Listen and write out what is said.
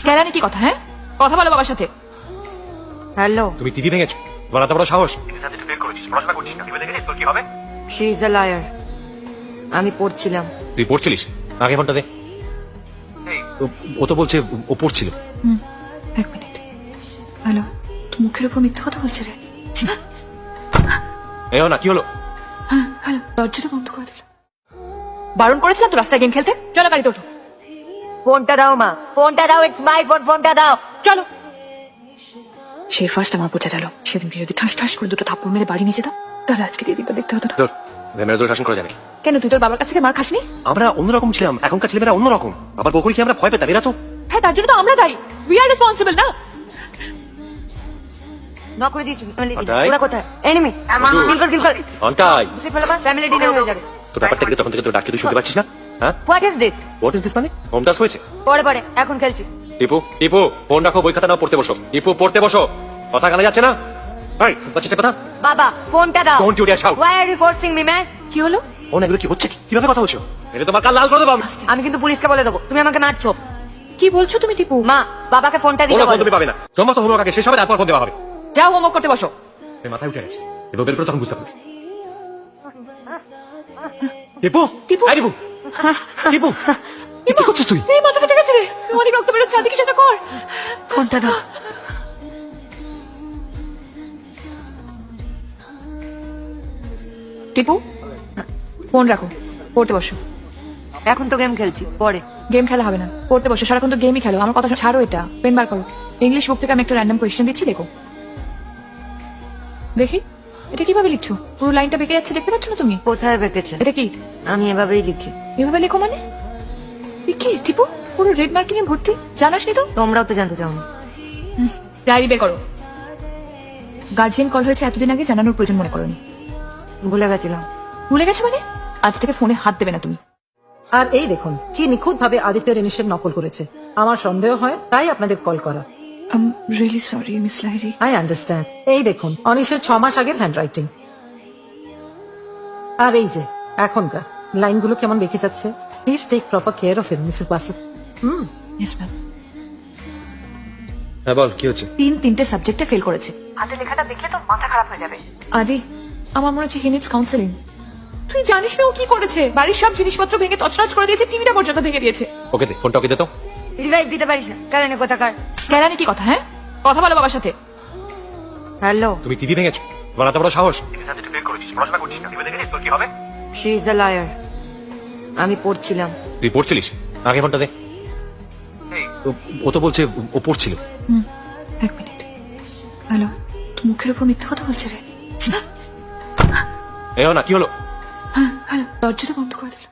কেরানি কি কথা? হ্যাঁ, কথা বলো বাবার সাথে। হ্যালো, তুমি টিভি ভেঙেছো, তোমার এত বড় সাহস। She is a liar. আমি পড়ছিলাম। তুই পড়ছিলিস? আগে ফোনটা দে। ও তো বলছে ও পড়ছিল। এক মিনিট। হ্যালো, তো মুখের উপর মিথ্যা কথা বলছে রে। এও না, কি হলো? হ্যাঁ, হ্যালো, দরজাটা বন্ধ করে দিল। বারণ করেছিলাম তো রাস্তায় গেম খেলতে। চলো গাড়িতে ওঠো। ফোনটা দাও মা, ফোনটা দাও। ইটস মাই ফোন, ফোনটা দাও। চলো। সে ফার্স্ট আমার বোঝা গেল, সেদিনকে যদি ঠাস ঠাস করে দুটো থাপ্পড় মেরে বাড়ি নিয়ে যেতাম, তাহলে আজকে এই দিনটা দেখতে হতো না। তোর মেয়েরা তোর শাসন করা জানে। কেন, তুই তোর বাবার কাছ থেকে মার খাসনি? আমরা অন্যরকম ছিলাম, এখনকার ছেলেমেয়েরা অন্যরকম। আবার বকুল কি আমরা ভয় পেতাম? এরা তো হ্যাঁ, তার জন্য তো আমরা দায়ী। উই আর রেসপন্সিবল না? নক করে দিয়েছি। ওটাই। ওরা কোথায়? এনিমি। কিল কর। ঘন্টায় বুঝে ফেলো, ফ্যামিলি ডিনার হয়ে যাবে। তোর ব্যাপারটা কি তখন থেকে তোর ডাকে তুই শুনতে পাচ্ছিস না? হ্যাঁ, what is this? What is this মানে? হোম টাস্ক হয়েছে? পরে পরে, এখন খেলছি। টিপু টিপু ফোন রাখো, বই খাতা নাও, পড়তে বসো। টিপু পড়তে বসো, কথা কানে যাচ্ছে না? এই বাচ্চাটা কথা। বাবা, ফোনটা দাও। Don't you dare shout. Why are you forcing me, man? কি হলো? ফোন এগুলো কি হচ্ছে? কিভাবে কথা বলছো? এটা তোমার কাল লাল করে দেবো আমি। আমি কিন্তু পুলিশকে বলে দেবো তুমি আমাকে মারছো। কি বলছো তুমি টিপু? মা, বাবাকে ফোনটা দিতে কোনো ফোন বলো। তুমি পাবে না, সমস্ত হোমওয়ার্ক আগে শেষ হবে, তারপর ফোন দেওয়া হবে। যাও, হোমওয়ার্ক করতে বসো। এই মাথায় উঠে গেছে, এবার বের করে তখন বুঝতে পারবে। টিপু টিপু। এই টিপু টিপু এ কি করছিস তুই? এই মাথা ফেটে গেছে রে, অনেক রক্ত বেরোচ্ছে, আদি কিছু একটা কর। ফোনটা দাও। টিপু, ফোন রাখো, পড়তে বসো। এখন তো গেম খেলছি, পরে। গেম খেলা হবে না, পড়তে বসো। সারাক্ষণ তো গেমই খেলো। আমার কথা ছাড়ো, এটা পেন বার করো। ইংলিশ বুক থেকে আমি একটা র্যান্ডম কোয়েশ্চেন দিচ্ছি, লেখো। দেখি, এটা কিভাবে লিখছো? পুরো লাইনটা বেঁকে যাচ্ছে, দেখতে পাচ্ছ না তুমি? কোথায় বেঁকেছে? এটা কি? আমি এভাবেই লিখি। এভাবে লেখো মানে? এ কি টিপু, পুরো রেড মার্কিং এ ভর্তি, জানাসনি তো? তোমরাও তো জানতে চাও না। ডায়েরি বের করো। গার্জিয়ান কল হয়েছে এতদিন আগে, জানানোর প্রয়োজন মনে করোনি? ভুলে গেছিলাম। ভুলে গেছো মানে? আজ থেকে ফোনে হাত দেবে না তুমি। আর এই দেখুন কি নিখুঁত ভাবে আদিত্য রেনিশের নকল করেছে। আমার সন্দেহ হয়, তাই আপনাদের কল করা। Really sorry miss Lahiri. I understand. এই দেখুন অনিশের 6 মাস আগের হ্যান্ড রাইটিং। আর এই যে এখনকার লাইনগুলো কেমন বেঁকে যাচ্ছে। Please take proper care of it, Mrs Basu. Yes ma'am. হ্যাঁ বল, কি হচ্ছে? তিনটে সাবজেক্টে ফেল করেছে। হাতে লেখাটা দেখলে তো মাথা খারাপ হয়ে যাবে। আদি, আমার মনে হচ্ছে হি নিডস কাউন্সেলিং। তুই জানিস না ও কি করেছে? বাড়ির সব জিনিসপত্র ভেঙে তছনছ করে দিয়েছে, টিভিটা পর্যন্ত ভেঙে দিয়েছে। ওকে দে ফোনটা, ওকে দে তো। রিভাইভ দিতে পারিস না, কারণে কোথাকার। কেরানি কি কথা? হ্যাঁ, কথা বলো বাবার সাথে। হ্যালো, তুমি টিভি ভেঙেছো, তোমার এত বড় সাহস। She is a liar. আমি পড়ছিলাম। তুই পড়ছিলিস? আগে ফোনটা দে। ও তো বলছে ও পড়ছিল। এক মিনিট। হ্যালো, তো মুখের উপর মিথ্যা কথা বলছে রে। এও না, কি হলো? হ্যাঁ, হ্যালো, দরজাটা বন্ধ করে দিল।